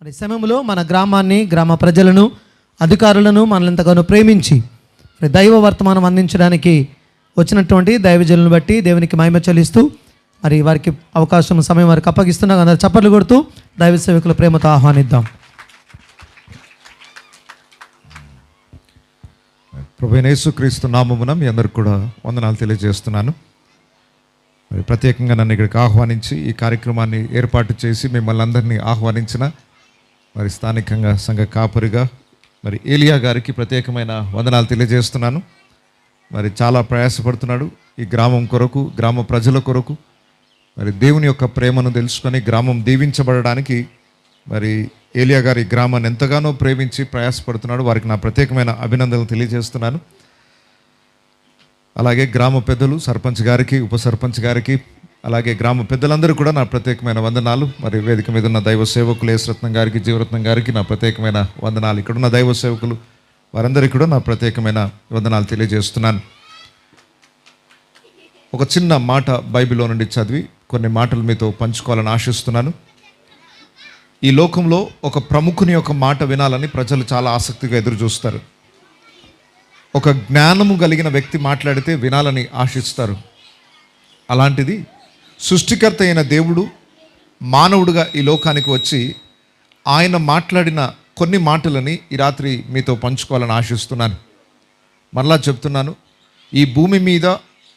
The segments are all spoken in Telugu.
మరి సమయంలో మన గ్రామాన్ని, గ్రామ ప్రజలను, అధికారులను మనల్ని ప్రేమించి దైవ వర్తమానం అందించడానికి వచ్చినటువంటి దైవజనులను బట్టి దేవునికి మహిమ చెల్లిస్తూ మరి వారికి అవకాశం, సమయం వారికి అప్పగిస్తున్నాం. అందరూ చప్పట్లు కొడుతూ దైవ సేవకుల ప్రేమతో ఆహ్వానిద్దాం. ప్రభువైన యేసుక్రీస్తు నామమున మీ అందరికి కూడా వందనాలు తెలియజేస్తున్నాను. మరి ప్రత్యేకంగా నన్ను ఇక్కడికి ఆహ్వానించి ఈ కార్యక్రమాన్ని ఏర్పాటు చేసి మిమ్మల్ని అందరినీ ఆహ్వానించిన మరి స్థానికంగా సంఘ కాపరిగా మరి ఏలియా గారికి ప్రత్యేకమైన వందనాలు తెలియజేస్తున్నాను. మరి చాలా ప్రయాసపడుతున్నాడు ఈ గ్రామం కొరకు, గ్రామ ప్రజల కొరకు. మరి దేవుని యొక్క ప్రేమను తెలుసుకొని గ్రామం దీవించబడడానికి మరి ఏలియా గారి గ్రామాన్ని ఎంతగానో ప్రేమించి ప్రయాసపడుతున్నాడు. వారికి నా ప్రత్యేకమైన అభినందనలు తెలియజేస్తున్నాను. అలాగే గ్రామ పెద్దలు, సర్పంచ్ గారికి, ఉప సర్పంచ్ గారికి, అలాగే గ్రామ పెద్దలందరూ కూడా నా ప్రత్యేకమైన వందనాలు. మరి వేదిక మీద ఉన్న దైవ సేవకులు యేసరత్నం గారికి, జీవరత్నం గారికి నా ప్రత్యేకమైన వందనాలు. ఇక్కడున్న దైవ సేవకులు వారందరికీ కూడా నా ప్రత్యేకమైన వందనాలు తెలియజేస్తున్నాను. ఒక చిన్న మాట బైబిల్లో నుండి చదివి కొన్ని మాటలు మీతో పంచుకోవాలని ఆశిస్తున్నాను. ఈ లోకంలో ఒక ప్రముఖుని యొక్క మాట వినాలని ప్రజలు చాలా ఆసక్తిగా ఎదురు చూస్తారు. ఒక జ్ఞానము కలిగిన వ్యక్తి మాట్లాడితే వినాలని ఆశిస్తారు. అలాంటిది సృష్టికర్త అయిన దేవుడు మానవుడిగా ఈ లోకానికి వచ్చి ఆయన మాట్లాడిన కొన్ని మాటలని ఈ రాత్రి మీతో పంచుకోవాలని ఆశిస్తున్నాను. మరలా చెప్తున్నాను, ఈ భూమి మీద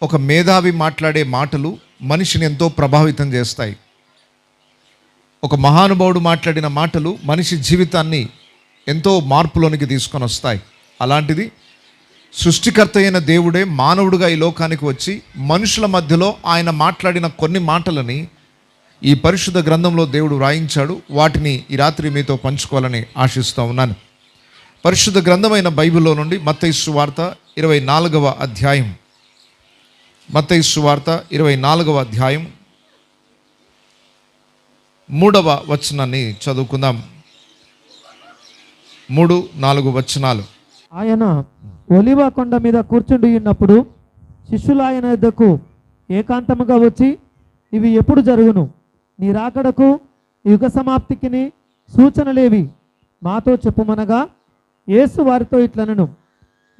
ఒక మేధావి మాట్లాడే మాటలు మనిషిని ఎంతో ప్రభావితం చేస్తాయి. ఒక మహానుభావుడు మాట్లాడిన మాటలు మనిషి జీవితాన్ని ఎంతో మార్పులోనికి తీసుకొని వస్తాయి. అలాంటిది సృష్టికర్త అయిన దేవుడే మానవుడిగా ఈ లోకానికి వచ్చి మనుషుల మధ్యలో ఆయన మాట్లాడిన కొన్ని మాటలని ఈ పరిశుద్ధ గ్రంథంలో దేవుడు వ్రాయించాడు. వాటిని ఈ రాత్రి మీతో పంచుకోవాలని ఆశిస్తూ ఉన్నాను. పరిశుద్ధ గ్రంథమైన బైబిల్లో నుండి మత్తయి సువార్త 24వ అధ్యాయం, మత్తయి సువార్త 24వ అధ్యాయం 3వ వచనాన్ని చదువుకుందాం. 3-4 వచనాలు. ఆయన ఒలివ కొండ మీద కూర్చుండి ఉన్నప్పుడు శిష్యులు ఆయన యొద్దకు ఏకాంతముగా వచ్చి, ఇవి ఎప్పుడు జరుగును? నీ రాకడకు యుగ సమాప్తికిని సూచనలేవి మాతో చెప్పుమనగా, యేసు వారితో ఇట్లనెను,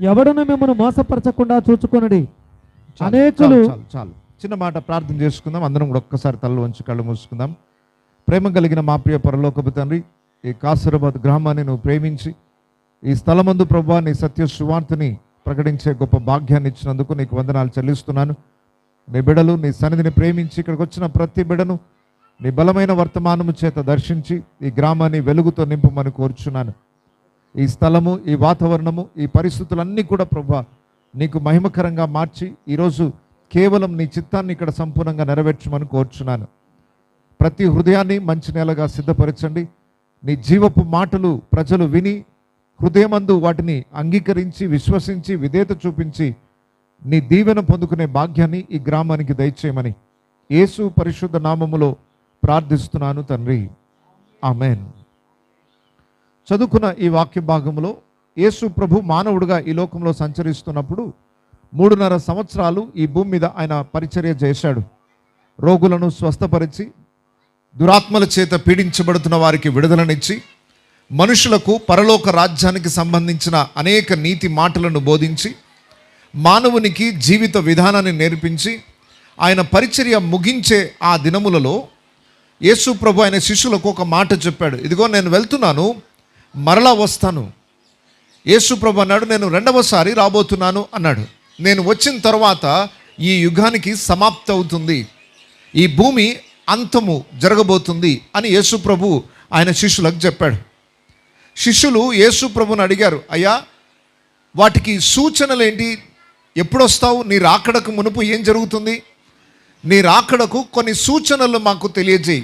ఎవడును మిమ్మల్ని మోసపరచకుండా చూచుకొనుడి. అనేకులు చాలు చిన్న మాట ప్రార్థన చేసుకుందాం. అందరం కూడా ఒక్కసారి తల వంచి కళ్ళు మూసుకుందాం. ప్రేమ కలిగిన మా ప్రియ పరలోకపు తండ్రి, ఈ కాసరాబాద్ గ్రామాన్ని నువ్వు ప్రేమించి ఈ స్థలమందు ప్రభువా నీ సత్య సువార్తని ప్రకటించే గొప్ప భాగ్యాన్ని ఇచ్చినందుకు నీకు వందనాలు చెల్లిస్తున్నాను. నీ బిడలు నీ సన్నిధిని ప్రేమించి ఇక్కడికి వచ్చిన ప్రతి బిడను నీ బలమైన వర్తమానము చేత దర్శించి ఈ గ్రామాన్ని వెలుగుతో నింపమని కోరుచున్నాను. ఈ స్థలము, ఈ వాతావరణము, ఈ పరిస్థితులన్నీ కూడా ప్రభువా నీకు మహిమకరంగా మార్చి ఈరోజు కేవలం నీ చిత్తాన్ని ఇక్కడ సంపూర్ణంగా నెరవేర్చమని కోరుచున్నాను. ప్రతి హృదయాన్ని మంచి నేలగా సిద్ధపరచండి. నీ జీవపు మాటలు ప్రజలు విని హృదయమందు వాటిని అంగీకరించి, విశ్వసించి, విధేయత చూపించి నీ దీవెన పొందుకునే భాగ్యాన్ని ఈ గ్రామానికి దయచేయమని యేసు పరిశుద్ధ నామములో ప్రార్థిస్తున్నాను తండ్రి, ఆమెన్. చదువుకున్న ఈ వాక్య భాగంలో యేసు ప్రభు మానవుడిగా ఈ లోకంలో సంచరిస్తున్నప్పుడు 3.5 సంవత్సరాలు ఈ భూమి మీద ఆయన పరిచర్య చేశాడు. రోగులను స్వస్థపరిచి, దురాత్మల చేత పీడించబడుతున్న వారికి విడుదలనిచ్చి, మనుషులకు పరలోక రాజ్యానికి సంబంధించిన అనేక నీతి మాటలను బోధించి, మానవునికి జీవిత విధానాన్ని నేర్పించి ఆయన పరిచర్య ముగించే ఆ దినములలో యేసు ప్రభు ఆయన శిష్యులకు ఒక మాట చెప్పాడు. ఇదిగో నేను వెళ్తున్నాను, మరలా వస్తాను. యేసు ప్రభు అన్నాడు, నేను 2వసారి రాబోతున్నాను అన్నాడు. నేను వచ్చిన తర్వాత ఈ యుగానికి సమాప్తి అవుతుంది, ఈ భూమి అంతము జరగబోతుంది అని యేసు ప్రభు ఆయన శిష్యులకు చెప్పాడు. శిష్యులు యేసు ప్రభుని అడిగారు, అయ్యా వాటికి సూచనలు ఏంటి? ఎప్పుడొస్తావు? నీ రాకడకు మునుపు ఏం జరుగుతుంది? నీ రాకడకు కొన్ని సూచనలు మాకు తెలియజేయి.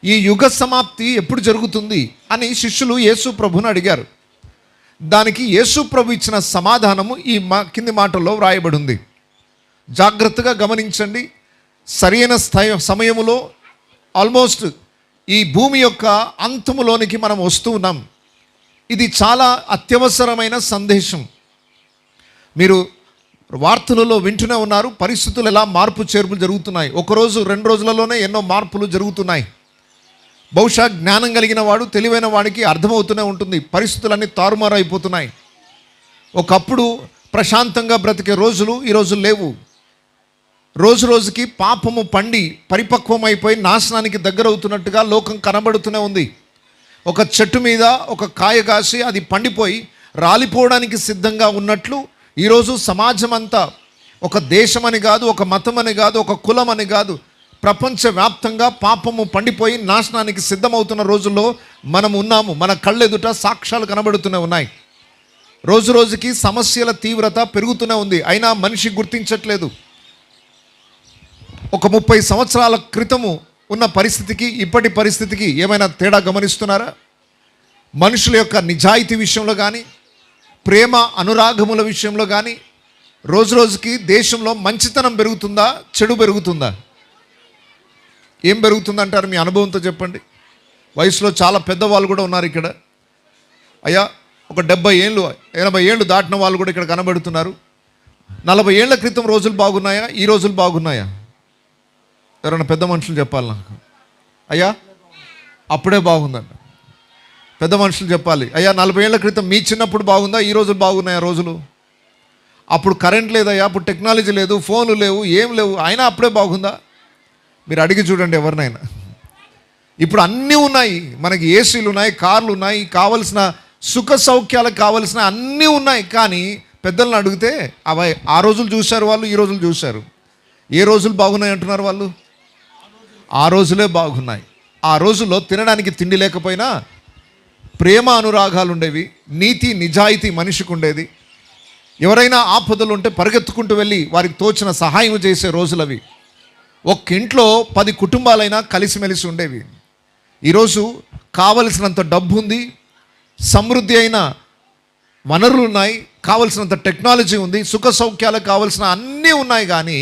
ఈ యుగ సమాప్తి ఎప్పుడు జరుగుతుంది అని శిష్యులు యేసు ప్రభుని అడిగారు. దానికి యేసు ప్రభు ఇచ్చిన సమాధానము ఈ కింది మాటల్లో వ్రాయబడి ఉంది. జాగ్రత్తగా గమనించండి. సరైన సమయములో ఆల్మోస్ట్ ఈ భూమి యొక్క అంతములోనికి మనం వస్తూ ఉన్నాం. ఇది చాలా అత్యవసరమైన సందేశం. మీరు వార్తలలో వింటూనే ఉన్నారు, పరిస్థితులు ఎలా మార్పు చేర్పులు జరుగుతున్నాయి. ఒకరోజు 2 రోజులలోనే ఎన్నో మార్పులు జరుగుతున్నాయి. బహుశా జ్ఞానం కలిగిన వాడు, తెలివైన వాడికి అర్థమవుతూనే ఉంటుంది. పరిస్థితులన్నీ తారుమారు అయిపోతున్నాయి. ఒకప్పుడు ప్రశాంతంగా బ్రతికే రోజులు ఈరోజు లేవు. రోజు రోజుకి పాపము పండి పరిపక్వం అయిపోయి నాశనానికి దగ్గరవుతున్నట్టుగా లోకం కనబడుతూనే ఉంది. ఒక చెట్టు మీద ఒక కాయ కాసి అది పండిపోయి రాలిపోవడానికి సిద్ధంగా ఉన్నట్లు ఈరోజు సమాజం అంతా, ఒక దేశం అని కాదు, ఒక మతం అని కాదు, ఒక కులం అని కాదు, ప్రపంచవ్యాప్తంగా పాపము పండిపోయి నాశనానికి సిద్ధమవుతున్న రోజుల్లో మనం ఉన్నాము. మన కళ్ళెదుట సాక్ష్యాలు కనబడుతూనే ఉన్నాయి. రోజు రోజుకి సమస్యల తీవ్రత పెరుగుతూనే ఉంది. అయినా మనిషి గుర్తించట్లేదు. ఒక 30 సంవత్సరాల క్రితము ఉన్న పరిస్థితికి ఇప్పటి పరిస్థితికి ఏమైనా తేడా గమనిస్తున్నారా? మనుషుల యొక్క నిజాయితీ విషయంలో కానీ, ప్రేమ అనురాగముల విషయంలో కానీ రోజు రోజుకి దేశంలో మంచితనం పెరుగుతుందా, చెడు పెరుగుతుందా? ఏం పెరుగుతుందంటారు? మీ అనుభవంతో చెప్పండి. వయసులో చాలా పెద్దవాళ్ళు కూడా ఉన్నారు ఇక్కడ. అయ్యా, ఒక 70 ఏళ్ళు 80 ఏళ్ళు దాటిన వాళ్ళు కూడా ఇక్కడ కనబడుతున్నారు. 40 ఏళ్ల క్రితం రోజులు బాగున్నాయా, ఈ రోజులు బాగున్నాయా? ఎవరైనా పెద్ద మనుషులు చెప్పాలి నాకు. అయ్యా అప్పుడే బాగుందంట. పెద్ద మనుషులు చెప్పాలి. అయ్యా 40 ఏళ్ల క్రితం మీ చిన్నప్పుడు బాగుందా, ఈ రోజులు బాగున్నాయా రోజులు? అప్పుడు కరెంట్ లేదయ్యా, అప్పుడు టెక్నాలజీ లేదు, ఫోన్లు లేవు, ఏం లేవు, అయినా అప్పుడే బాగుందా? మీరు అడిగి చూడండి ఎవరినైనా. ఇప్పుడు అన్నీ ఉన్నాయి. మనకి ఏసీలు ఉన్నాయి, కార్లు ఉన్నాయి, కావలసిన సుఖ సౌఖ్యాలకు కావలసిన అన్నీ ఉన్నాయి. కానీ పెద్దలను అడిగితే అవి ఆ రోజులు చూశారు వాళ్ళు, ఈ రోజులు చూశారు. ఏ రోజులు బాగున్నాయి అంటున్నారు వాళ్ళు? ఆ రోజులే బాగున్నాయి. ఆ రోజుల్లో తినడానికి తిండి లేకపోయినా ప్రేమ అనురాగాలు ఉండేవి, నీతి నిజాయితీ మనిషికి ఉండేది. ఎవరైనా ఆపదలు ఉంటే పరిగెత్తుకుంటూ వెళ్ళి వారికి తోచిన సహాయం చేసే రోజులు అవి. ఒక్క ఇంట్లో 10 కుటుంబాలైనా కలిసిమెలిసి ఉండేవి. ఈరోజు కావలసినంత డబ్బు ఉంది, సమృద్ధి అయిన వనరులు ఉన్నాయి, కావలసినంత టెక్నాలజీ ఉంది, సుఖ సౌఖ్యాలకు కావలసిన అన్నీ ఉన్నాయి. కానీ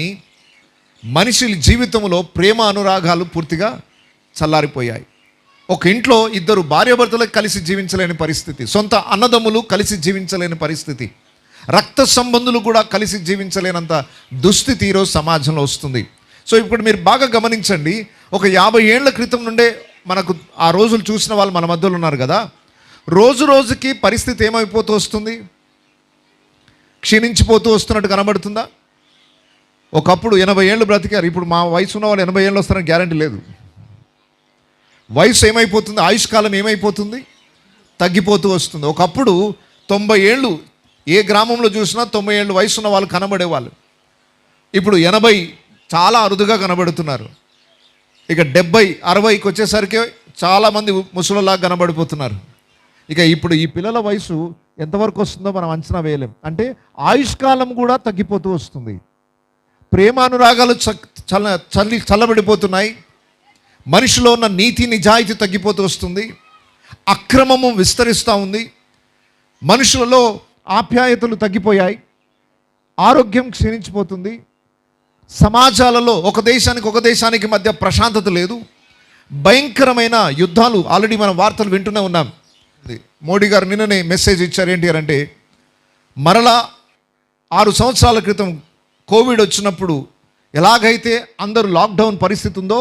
మనిషి జీవితంలో ప్రేమ అనురాగాలు పూర్తిగా చల్లారిపోయాయి. ఒక ఇంట్లో 2 భార్యాభర్తలకు కలిసి జీవించలేని పరిస్థితి, సొంత అన్నదమ్ములు కలిసి జీవించలేని పరిస్థితి, రక్త సంబంధులు కూడా కలిసి జీవించలేనంత దుస్థితి ఈరోజు సమాజంలో వస్తుంది. సో ఇప్పుడు మీరు బాగా గమనించండి. ఒక 50 ఏళ్ల క్రితం నుండే మనకు ఆ రోజులు చూసిన వాళ్ళు మన మధ్యలో ఉన్నారు కదా. రోజు రోజుకి పరిస్థితి ఏమైపోతూ వస్తుంది? క్షీణించిపోతూ వస్తున్నట్టు కనబడుతుందా? ఒకప్పుడు 80 ఏళ్ళు బ్రతికారు. ఇప్పుడు మా వయసు ఉన్న వాళ్ళు 80 ఏళ్ళు వస్తారని గ్యారంటీ లేదు. వయసు ఏమైపోతుంది? ఆయుష్కాలం ఏమైపోతుంది? తగ్గిపోతూ వస్తుంది. ఒకప్పుడు 90 ఏళ్ళు, ఏ గ్రామంలో చూసినా 90 ఏళ్ళు వయసు ఉన్న వాళ్ళు కనబడేవాళ్ళు. ఇప్పుడు 80 చాలా అరుదుగా కనబడుతున్నారు. ఇక 70, 60కి వచ్చేసరికి చాలామంది ముసలిలాగా కనబడిపోతున్నారు. ఇక ఇప్పుడు ఈ పిల్లల వయసు ఎంతవరకు వస్తుందో మనం అంచనా వేయలేం. అంటే ఆయుష్కాలం కూడా తగ్గిపోతూ వస్తుంది. ప్రేమానురాగాలు చల్లబడిపోతున్నాయి. మనిషిలో ఉన్న నీతి నిజాయితీ తగ్గిపోతూ వస్తుంది. అక్రమము విస్తరిస్తూ ఉంది. మనుషులలో ఆప్యాయతలు తగ్గిపోయాయి. ఆరోగ్యం క్షీణించిపోతుంది. సమాజాలలో ఒక దేశానికి మధ్య ప్రశాంతత లేదు. భయంకరమైన యుద్ధాలు ఆల్రెడీ మనం వార్తలు వింటూనే ఉన్నాం. మోడీ గారు నిన్ననే మెసేజ్ ఇచ్చారు. ఏంటి అంటే, మరలా 6 సంవత్సరాల క్రితం కోవిడ్ వచ్చినప్పుడు ఎలాగైతే అందరూ లాక్డౌన్ పరిస్థితి ఉందో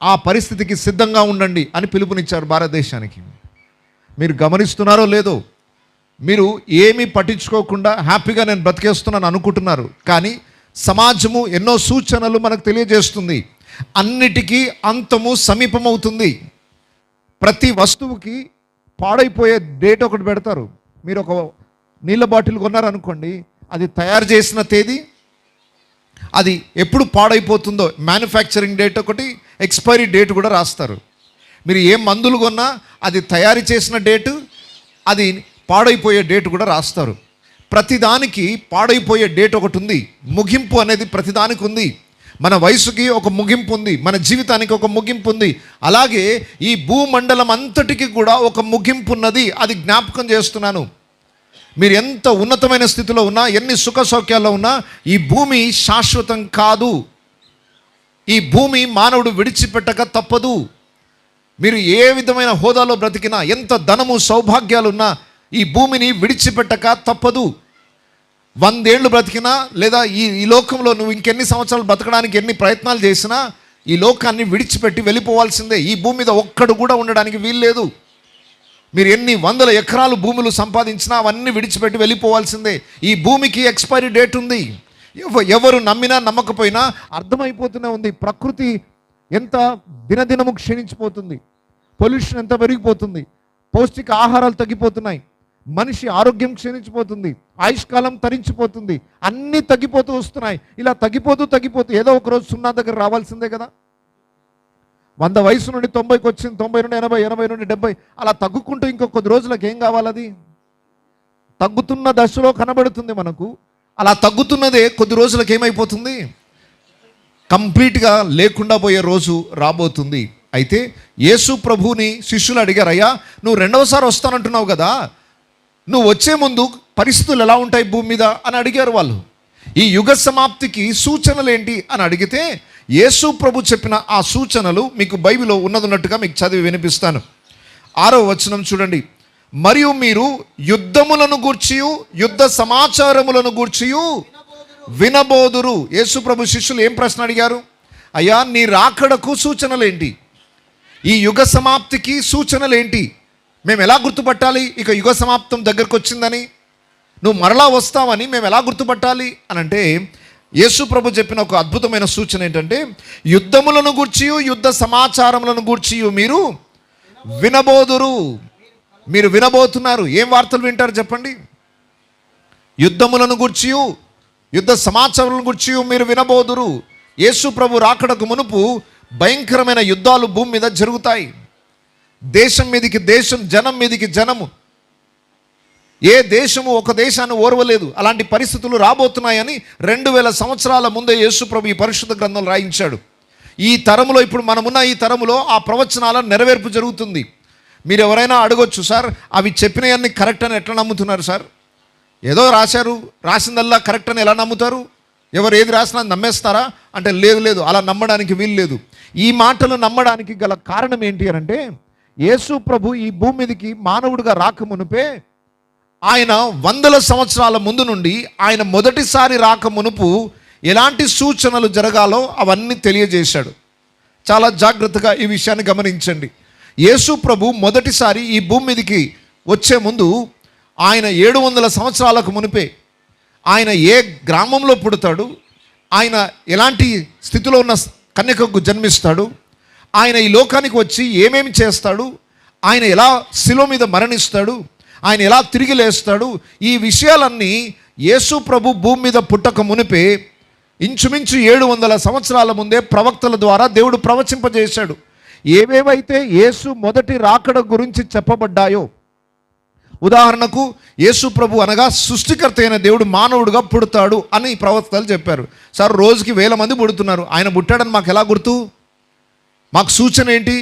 ఆ పరిస్థితికి సిద్ధంగా ఉండండి అని పిలుపునిచ్చారు భారతదేశానికి. మీరు గమనిస్తున్నారో లేదో, మీరు ఏమీ పట్టించుకోకుండా హ్యాపీగా నేను బ్రతికేస్తున్నాను అనుకుంటున్నారు. కానీ సమాజము ఎన్నో సూచనలు మనకు తెలియజేస్తుంది. అన్నిటికీ అంతము సమీపమవుతుంది. ప్రతి వస్తువుకి పాడైపోయే డేట్ ఒకటి పెడతారు. మీరు ఒక నీళ్ళ బాటిల్ కొన్నారనుకోండి, అది తయారు చేసిన తేదీ, అది ఎప్పుడు పాడైపోతుందో మ్యానుఫ్యాక్చరింగ్ డేట్ ఒకటి, ఎక్స్పైరీ డేట్ కూడా రాస్తారు. మీరు ఏ మందులు కొన్నా అది తయారు చేసిన డేటు, అది పాడైపోయే డేట్ కూడా రాస్తారు. ప్రతిదానికి పాడైపోయే డేట్ ఒకటి ఉంది. ముగింపు అనేది ప్రతిదానికి ఉంది. మన వయసుకి ఒక ముగింపు ఉంది, మన జీవితానికి ఒక ముగింపు ఉంది. అలాగే ఈ భూమండలం అంతటికి కూడా ఒక ముగింపు ఉన్నది. అది జ్ఞాపకం చేస్తున్నాను. మీరు ఎంత ఉన్నతమైన స్థితిలో ఉన్నా, ఎన్ని సుఖ సౌఖ్యాల్లో ఉన్నా, ఈ భూమి శాశ్వతం కాదు. ఈ భూమి మానవుడు విడిచిపెట్టక తప్పదు. మీరు ఏ విధమైన హోదాలో బ్రతికినా, ఎంత ధనము సౌభాగ్యాలున్నా ఈ భూమిని విడిచిపెట్టక తప్పదు. 100 ఏళ్ళు బ్రతికినా, లేదా ఈ లోకంలో నువ్వు ఇంకెన్ని సంవత్సరాలు బ్రతకడానికి ఎన్ని ప్రయత్నాలు చేసినా ఈ లోకాన్ని విడిచిపెట్టి వెళ్ళిపోవాల్సిందే. ఈ భూమి మీద ఒక్కడు కూడా ఉండడానికి వీల్లేదు. మీరు ఎన్ని వందల ఎకరాలు భూములు సంపాదించినా అవన్నీ విడిచిపెట్టి వెళ్ళిపోవాల్సిందే. ఈ భూమికి ఎక్స్పైరీ డేట్ ఉంది. ఎవరు నమ్మినా నమ్మకపోయినా అర్థమైపోతూనే ఉంది. ప్రకృతి ఎంత దినదినము క్షీణించిపోతుంది, పొల్యూషన్ ఎంత పెరిగిపోతుంది, పౌష్టిక ఆహారాలు తగ్గిపోతున్నాయి, మనిషి ఆరోగ్యం క్షీణించిపోతుంది, ఆయుష్కాలం తరించిపోతుంది, అన్నీ తగ్గిపోతూ వస్తున్నాయి. ఇలా తగ్గిపోతూ ఏదో ఒక రోజు 0 దగ్గర రావాల్సిందే కదా. 100 వయసు నుండి 90కి వచ్చింది, 90 నుండి 80, 80 నుండి 70, అలా తగ్గుకుంటూ ఇంకో కొద్ది రోజులకు ఏం కావాలి? అది తగ్గుతున్న దశలో కనబడుతుంది మనకు. అలా తగ్గుతున్నదే కొద్ది రోజులకు ఏమైపోతుంది? కంప్లీట్గా లేకుండా పోయే రోజు రాబోతుంది. అయితే యేసు ప్రభువుని శిష్యులు అడిగారు, అయ్యా నువ్వు రెండవసారి వస్తానంటున్నావు కదా, నువ్వు వచ్చే ముందు పరిస్థితులు ఎలా ఉంటాయి భూమి మీద అని అడిగారు వాళ్ళు. ఈ యుగ సమాప్తికి సూచనలు ఏంటి అని అడిగితే యేసు ప్రభు చెప్పిన ఆ సూచనలు మీకు బైబిల్లో ఉన్నట్టుగా మీకు చదివి వినిపిస్తాను. 6వ వచనం చూడండి. మరియు మీరు యుద్ధములను గూర్చియు యుద్ధ సమాచారములను గూర్చియు వినబోదురు. యేసు ప్రభు శిష్యులు ఏం ప్రశ్న అడిగారు? అయ్యా నీ రాకడకు సూచనలు ఏంటి? ఈ యుగ సమాప్తికి సూచనలు ఏంటి? మేము ఎలా గుర్తుపట్టాలి ఇక యుగ సమాప్తం దగ్గరకు వచ్చిందని, నువ్వు మరలా వస్తావని మేము ఎలా గుర్తుపట్టాలి అని అంటే యేసు ప్రభు చెప్పిన ఒక అద్భుతమైన సూచన ఏంటంటే, యుద్ధములను గూర్చియు యుద్ధ సమాచారములను గూర్చియు మీరు వినబోదురు. మీరు వినబోతున్నారు. ఏం వార్తలు వింటారు చెప్పండి? యుద్ధములను గూర్చియు యుద్ధ సమాచారాలను గూర్చియు మీరు వినబోదురు. యేసు ప్రభు రాకడకు మునుపు భయంకరమైన యుద్ధాలు భూమి మీద జరుగుతాయి. దేశం మీదికి దేశం, జనం మీదికి జనము, ఏ దేశము ఒక దేశాన్ని ఓర్వలేదు. అలాంటి పరిస్థితులు రాబోతున్నాయని 2000 సంవత్సరాల ముందే యేసు ప్రభు ఈ పరిశుద్ధ గ్రంథంలో రాయించాడు. ఈ తరములో, ఇప్పుడు మనమున్న ఈ తరములో ఆ ప్రవచనాల నెరవేర్పు జరుగుతుంది. మీరు ఎవరైనా అడగొచ్చు, సార్ అవి చెప్పినవన్నీ కరెక్ట్ అని ఎట్లా నమ్ముతున్నారు సార్? ఏదో రాశారు, రాసిందల్లా కరెక్ట్ అని ఎలా నమ్ముతారు? ఎవరు ఏది రాసినా నమ్మేస్తారా అంటే లేదు, అలా నమ్మడానికి వీలు లేదు. ఈ మాటలు నమ్మడానికి గల కారణం ఏంటి అని అంటే, యేసు ప్రభు ఈ భూమి మీదకి మానవుడిగా రాకమునుపే ఆయన 100 సంవత్సరాల ముందు నుండి ఆయన మొదటిసారి రాక మునుపు ఎలాంటి సూచనలు జరగాలో అవన్నీ తెలియజేశాడు. చాలా జాగ్రత్తగా ఈ విషయాన్ని గమనించండి. యేసు ప్రభు మొదటిసారి ఈ భూమి మీదకి వచ్చే ముందు ఆయన 700 సంవత్సరాలకు మునిపే ఆయన ఏ గ్రామంలో పుడతాడు, ఆయన ఎలాంటి స్థితిలో ఉన్న కన్యకకు జన్మిస్తాడు, ఆయన ఈ లోకానికి వచ్చి ఏమేమి చేస్తాడు, ఆయన ఎలా శిలువ మీద మరణిస్తాడు, ఆయన ఎలా తిరిగి లేస్తాడు, ఈ విషయాలన్నీ యేసు ప్రభు భూమి మీద పుట్టక మునిపే ఇంచుమించు 700 సంవత్సరాల ముందే ప్రవక్తల ద్వారా దేవుడు ప్రవచింపజేశాడు. ఏవేవైతే యేసు మొదటి రాకడ గురించి చెప్పబడ్డాయో, ఉదాహరణకు యేసు ప్రభు అనగా సృష్టికర్త అయిన దేవుడు మానవుడుగా పుడతాడు అని ప్రవక్తలు చెప్పారు. సార్ రోజుకి 1000 మంది పుడుతున్నారు, ఆయన పుట్టాడని మాకు ఎలా గుర్తు? మాకు సూచన ఏంటి?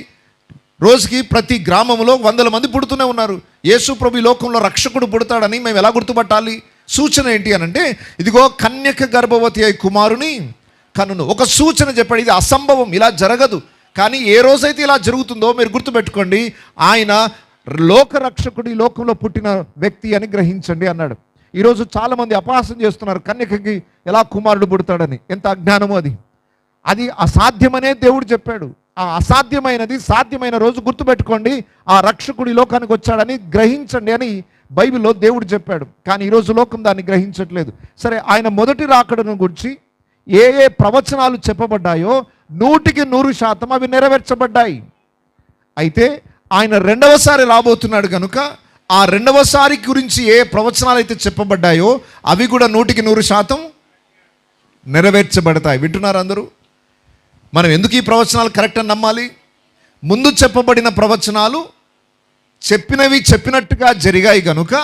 రోజుకి ప్రతి గ్రామంలో 100 మంది పుడుతూనే ఉన్నారు. యేసు ప్రభు ఈ లోకంలో రక్షకుడు పుడతాడని మేము ఎలా గుర్తుపట్టాలి? సూచన ఏంటి అని అంటే, ఇదిగో కన్యక గర్భవతి అయి కుమారుని కనును. ఒక సూచన చెప్పాడు. ఇది అసంభవం, ఇలా జరగదు. కానీ ఏ రోజైతే ఇలా జరుగుతుందో మీరు గుర్తుపెట్టుకోండి, ఆయన లోకరక్షకుడు ఈ లోకంలో పుట్టిన వ్యక్తి అని గ్రహించండి అన్నాడు. ఈరోజు చాలామంది అపహాసం చేస్తున్నారు, కన్యకకి ఎలా కుమారుడు పుడతాడని. ఎంత అజ్ఞానమో అది. అది అసాధ్యమనే దేవుడు చెప్పాడు. ఆ అసాధ్యమైనది సాధ్యమైన రోజు గుర్తుపెట్టుకోండి, ఆ రక్షకుడు ఈ లోకానికి వచ్చాడని గ్రహించండి అని బైబిల్లో దేవుడు చెప్పాడు. కానీ ఈరోజు లోకం దాన్ని గ్రహించట్లేదు. సరే, ఆయన మొదటి రాకడను గురించి ఏ ఏ ప్రవచనాలు చెప్పబడ్డాయో 100% అవి నెరవేర్చబడ్డాయి. అయితే ఆయన రెండవసారి రాబోతున్నాడు కనుక ఆ రెండవసారి గురించి ఏ ప్రవచనాలు అయితే చెప్పబడ్డాయో అవి కూడా 100% నెరవేర్చబడతాయి. వింటున్నారు అందరూ? మనం ఎందుకు ఈ ప్రవచనాలు కరెక్ట్ అని నమ్మాలి? ముందు చెప్పబడిన ప్రవచనాలు చెప్పినవి చెప్పినట్టుగా జరిగాయి కనుక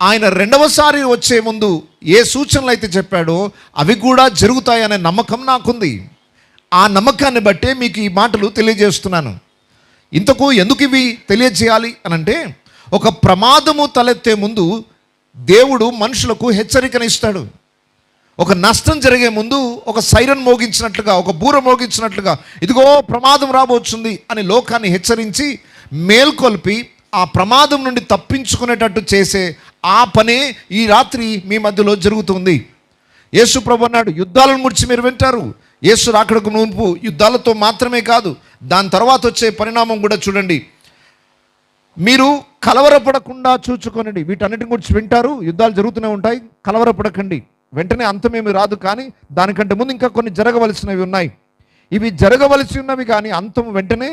ఆయన రెండవసారి వచ్చే ముందు ఏ సూచనలు అయితే చెప్పాడో అవి కూడా జరుగుతాయనే నమ్మకం నాకుంది. ఆ నమ్మకాన్ని బట్టే మీకు ఈ మాటలు తెలియజేస్తున్నాను. ఇంతకు ఎందుకు ఇవి తెలియజేయాలి అనంటే, ఒక ప్రమాదము తలెత్తే ముందు దేవుడు మనుషులకు హెచ్చరికనిస్తాడు. ఒక నష్టం జరిగే ముందు ఒక సైరన్ మోగించినట్లుగా, ఒక బూర మోగించినట్లుగా, ఇదిగో ప్రమాదం రాబోతుంది అని లోకాన్ని హెచ్చరించి మేల్కొల్పి ఆ ప్రమాదం నుండి తప్పించుకునేటట్టు చేసే ఆ పనే ఈ రాత్రి మీ మధ్యలో జరుగుతుంది. యేసు ప్రభు అన్నాడు, యుద్ధాలను గురించి మీరు వింటారు, యేసు రాకడకు మునుపు యుద్ధాలతో మాత్రమే కాదు, దాని తర్వాత వచ్చే పరిణామం కూడా చూడండి. మీరు కలవరపడకుండా చూచుకొనండి. వీటన్నిటిని గురించి వింటారు, యుద్ధాలు జరుగుతూనే ఉంటాయి, కలవరపడకండి. వెంటనే అంతమేమి రాదు, కానీ దానికంటే ముందు ఇంకా కొన్ని జరగవలసినవి ఉన్నాయి. ఇవి జరగవలసి ఉన్నవి కానీ అంతం వెంటనే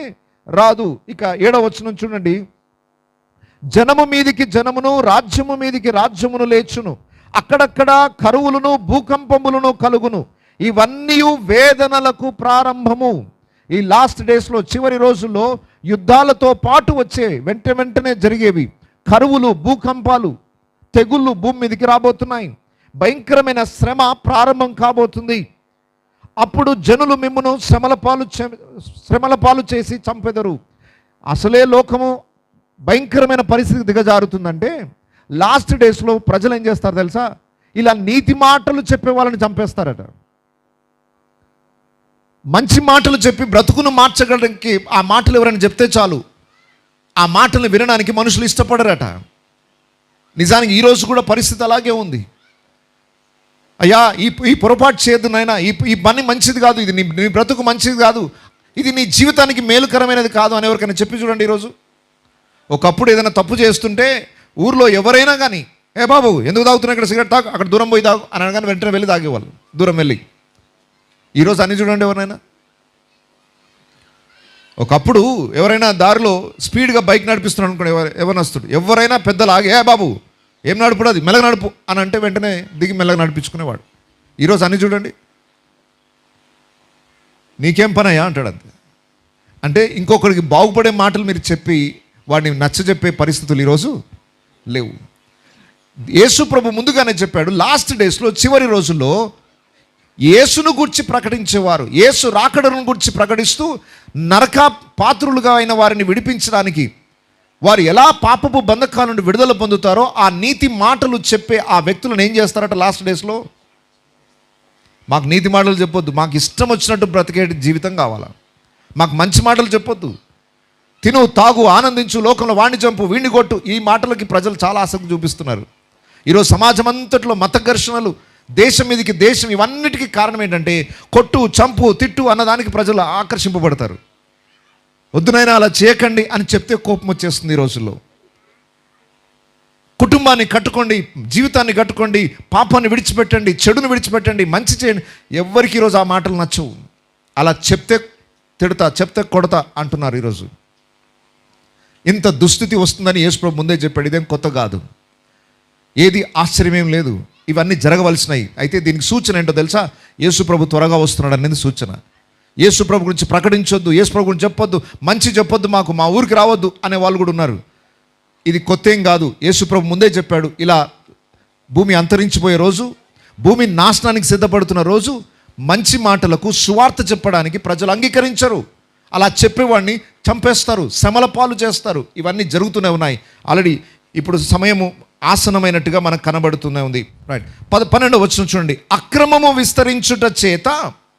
రాదు. ఇక 7వ వచనం చూడండి. జనము మీదికి జనమును, రాజ్యము మీదికి రాజ్యమును లేచును, అక్కడక్కడ కరువులను భూకంపములను కలుగును. ఇవన్నీ వేదనలకు ప్రారంభము. ఈ లాస్ట్ డేస్లో, చివరి రోజుల్లో యుద్ధాలతో పాటు వచ్చే వెంటనే జరిగేవి కరువులు, భూకంపాలు, తెగుళ్ళు భూమి మీదకి రాబోతున్నాయి. భయంకరమైన శ్రమ ప్రారంభం కాబోతుంది. అప్పుడు జనులు మిమ్మును శ్రమల పాలు చేసి చంపెదరు. అసలే లోకము భయంకరమైన పరిస్థితి దిగజారుతుందంటే లాస్ట్ డేస్లో ప్రజలు ఏం చేస్తారు తెలుసా? ఇలా నీతి మాటలు చెప్పే వాళ్ళని చంపేస్తారట. మంచి మాటలు చెప్పి బ్రతుకును మార్చగలడానికి ఆ మాటలు ఎవరైనా చెప్తే చాలు, ఆ మాటలు వినడానికి మనుషులు ఇష్టపడరట. నిజానికి ఈరోజు కూడా పరిస్థితి అలాగే ఉంది. అయ్యా ఈ పొరపాటు చేయొద్దు నాయనా, ఈ పని మంచిది కాదు, ఇది నీ బ్రతుకు మంచిది కాదు, ఇది నీ జీవితానికి మేలుకరమైనది కాదు అని ఎవరికైనా చెప్పి చూడండి. ఈరోజు ఒకప్పుడు ఏదైనా తప్పు చేస్తుంటే ఊర్లో ఎవరైనా కానీ, ఏ బాబు ఎందుకు తాగుతున్నావు, ఇక్కడ సిగరెట్ తాగు, అక్కడ దూరం పోయి తాగు అని అనగానే వెంటనే వెళ్ళి తాగేవాళ్ళు, దూరం వెళ్ళి. ఈరోజు అన్ని చూడండి. ఎవరైనా ఒకప్పుడు ఎవరైనా దారిలో స్పీడ్గా బైక్ నడిపిస్తున్నాడు అనుకోండి, ఎవరైనా వస్తుడు, ఎవరైనా పెద్దలు ఆగి, ఏ బాబు ఏం నడుపు, అది మెల్లగా నడుపు అని అంటే వెంటనే దిగి మెల్లగా నడిపించుకునేవాడు. ఈరోజు అన్ని చూడండి, నీకేం పని అయ్యా అంటాడు. అంతే. అంటే ఇంకొకరికి బాగుపడే మాటలు మీరు చెప్పి వాడిని నచ్చజెప్పే పరిస్థితులు ఈరోజు లేవు. యేసు ప్రభు ముందుగానే చెప్పాడు, లాస్ట్ డేస్లో, చివరి రోజుల్లో యేసును గురించి ప్రకటించేవారు, యేసు రాకడను గురించి ప్రకటిస్తూ నరక పాత్రులుగా అయిన వారిని విడిపించడానికి, వారు ఎలా పాపపు బంధకాల నుండి విడుదల పొందుతారో ఆ నీతి మాటలు చెప్పే ఆ వ్యక్తులను ఏం చేస్తారట లాస్ట్ డేస్లో? మాకు నీతి మాటలు చెప్పొద్దు, మాకు ఇష్టం వచ్చినట్టు బ్రతికే జీవితం కావాలా, మాకు మంచి మాటలు చెప్పొద్దు, తిను తాగు ఆనందించు, లోకంలో వాణ్ణి చంపు వీణ్ణి కొట్టు, ఈ మాటలకి ప్రజలు చాలా ఆసక్తి చూపిస్తున్నారు. ఈరోజు సమాజం అంతట్లో మత ఘర్షణలు, దేశం మీదకి దేశం, ఇవన్నిటికీ కారణం ఏంటంటే కొట్టు, చంపు, తిట్టు అన్నదానికి ప్రజలు ఆకర్షింపబడతారు. వద్దునైనా అలా చేయకండి అని చెప్తే కోపం వచ్చేస్తుంది ఈ రోజుల్లో. కుటుంబాన్ని కట్టుకోండి, జీవితాన్ని కట్టుకోండి, పాపాన్ని విడిచిపెట్టండి, చెడును విడిచిపెట్టండి, మంచి చేయండి. ఎవ్వరికి ఈరోజు ఆ మాటలు నచ్చవు. అలా చెప్తే తిడతా, చెప్తే కొడతా అంటున్నారు ఈరోజు. ఇంత దుస్థితి వస్తుందని యేసుప్రభు ముందే చెప్పాడు. ఇదేం కొత్త కాదు, ఏది ఆశ్చర్యమేం లేదు, ఇవన్నీ జరగవలసినవి. అయితే దీనికి సూచన ఏంటో తెలుసా? యేసుప్రభు త్వరగా వస్తున్నాడు అనేది సూచన. యేసుప్రభు గురించి ప్రకటించొద్దు, యేసుప్రభు గురించి చెప్పొద్దు, మంచి చెప్పొద్దు, మా ఊరికి రావద్దు అనే వాళ్ళు కూడా ఉన్నారు. ఇది కొత్త ఏం కాదు. యేసుప్రభు ముందే చెప్పాడు, ఇలా భూమి అంతరించిపోయే రోజు, భూమి నాశనానికి సిద్ధపడుతున్న రోజు, మంచి మాటలకు సువార్త చెప్పడానికి ప్రజలు అంగీకరించరు. అలా చెప్పేవాడిని చంపేస్తారు, శ్రమల పాలు చేస్తారు. ఇవన్నీ జరుగుతూనే ఉన్నాయి. ఆల్రెడీ ఇప్పుడు సమయము ఆసనమైనట్టుగా మనకు కనబడుతూనే ఉంది. రైట్. 12వ వచనం చూడండి. అక్రమము విస్తరించుట చేత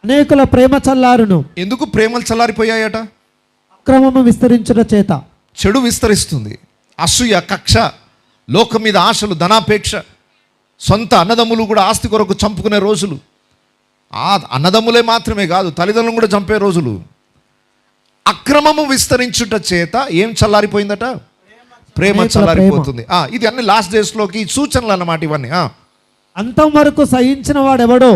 అనేకుల ప్రేమ చల్లారును. ఎందుకు ప్రేమలు చల్లారిపోయాయట? అక్రమము విస్తరించుట చేత. చెడు విస్తరిస్తుంది. అసూయ, కక్ష, లోకం మీద ఆశలు, ధనాపేక్ష, సొంత అన్నదమ్ములు కూడా ఆస్తి కొరకు చంపుకునే రోజులు. ఆ అన్నదమ్ములే మాత్రమే కాదు, తల్లిదండ్రులను కూడా చంపే రోజులు. అక్రమము విస్తరించుట చేత ఏం చల్లారిపోయిందట? ప్రేమ చల్లారిపోతుంది. ఇది అన్ని లాస్ట్ డేస్లోకి సూచనలు అన్నమాట ఇవన్నీ. అంతం వరకు సహించిన వాడెవడో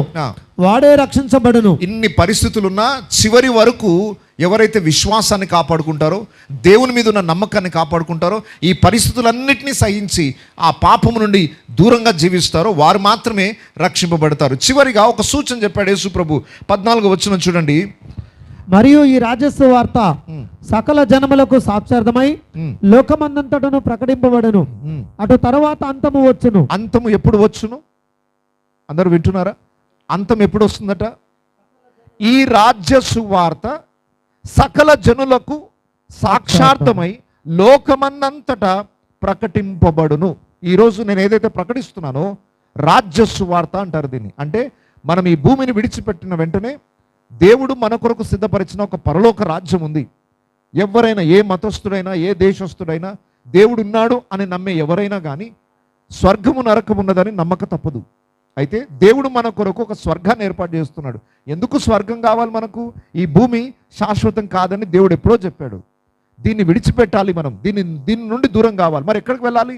వాడే రక్షించబడును. ఇన్ని పరిస్థితులున్నా చివరి వరకు ఎవరైతే విశ్వాసాన్ని కాపాడుకుంటారో, దేవుని మీద ఉన్న నమ్మకాన్ని కాపాడుకుంటారో, ఈ పరిస్థితులన్నిటినీ సహించి ఆ పాపము నుండి దూరంగా జీవిస్తారో వారు మాత్రమే రక్షింపబడతారు. చివరిగా ఒక సూచన చెప్పాడు యేసు ప్రభు. 14వ వచనం చూడండి. మరియు ఈ రాజస్వ వార్త సకల జనములకు సాక్షార్థమై లోకమందంతటను ప్రకటింపబడును. అటు తర్వాత అంతము వచ్చును. అంతము ఎప్పుడు వచ్చును? అందరూ వింటున్నారా? అంతం ఎప్పుడు వస్తుందట? ఈ రాజ్య సువార్త సకల జనులకు సాక్షార్థమై లోకమన్నంతటా ప్రకటింపబడును. ఈరోజు నేను ఏదైతే ప్రకటిస్తున్నానో రాజ్య సువార్త అంటారు దీన్ని. అంటే మనం ఈ భూమిని విడిచిపెట్టిన వెంటనే దేవుడు మన కొరకు సిద్ధపరిచిన ఒక పరలోక రాజ్యం ఉంది. ఎవరైనా, ఏ మతస్థుడైనా, ఏ దేశస్థుడైనా, దేవుడు ఉన్నాడు అని నమ్మే ఎవరైనా కానీ స్వర్గము నరకం ఉన్నదని నమ్మక తప్పదు. అయితే దేవుడు మన కొరకు ఒక స్వర్గాన్ని ఏర్పాటు చేస్తున్నాడు. ఎందుకు స్వర్గం కావాలి మనకు? ఈ భూమి శాశ్వతం కాదని దేవుడు ఎప్పుడో చెప్పాడు. దీన్ని విడిచిపెట్టాలి, మనం దీని నుండి దూరం కావాలి. మరి ఎక్కడికి వెళ్ళాలి?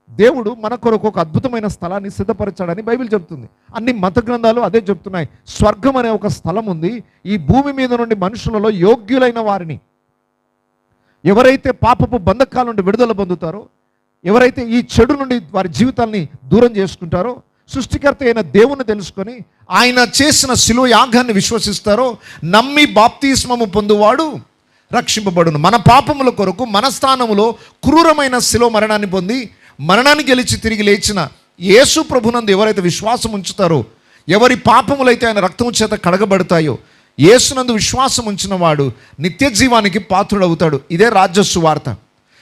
దేవుడు మన కొరకు ఒక అద్భుతమైన స్థలాన్ని సిద్ధపరచాడని బైబిల్ చెప్తుంది. అన్ని మత గ్రంథాలు అదే చెప్తున్నాయి. స్వర్గం అనే ఒక స్థలం ఉంది. ఈ భూమి మీద నుండి మనుషులలో యోగ్యులైన వారిని, ఎవరైతే పాపపు బంధకాల నుండి విడుదల పొందుతారో, ఎవరైతే ఈ చెడు నుండి వారి జీవితాన్ని దూరం చేసుకుంటారో, సృష్టికర్త అయిన దేవుని తెలుసుకొని ఆయన చేసిన శిలువ యాగాన్ని విశ్వసిస్తారో, నమ్మి బాప్తిస్మము పొందువాడు రక్షింపబడును. మన పాపముల కొరకు మన స్థానములో క్రూరమైన శిలువ మరణాన్ని పొంది మరణాన్ని గెలిచి తిరిగి లేచిన యేసు ప్రభునందు ఎవరైతే విశ్వాసం ఉంచుతారో, ఎవరి పాపములైతే ఆయన రక్తము చేత కడగబడతాయో, యేసునందు విశ్వాసం ఉంచిన వాడు నిత్య జీవానికి పాత్రుడవుతాడు. ఇదే రాజ్య సువార్త.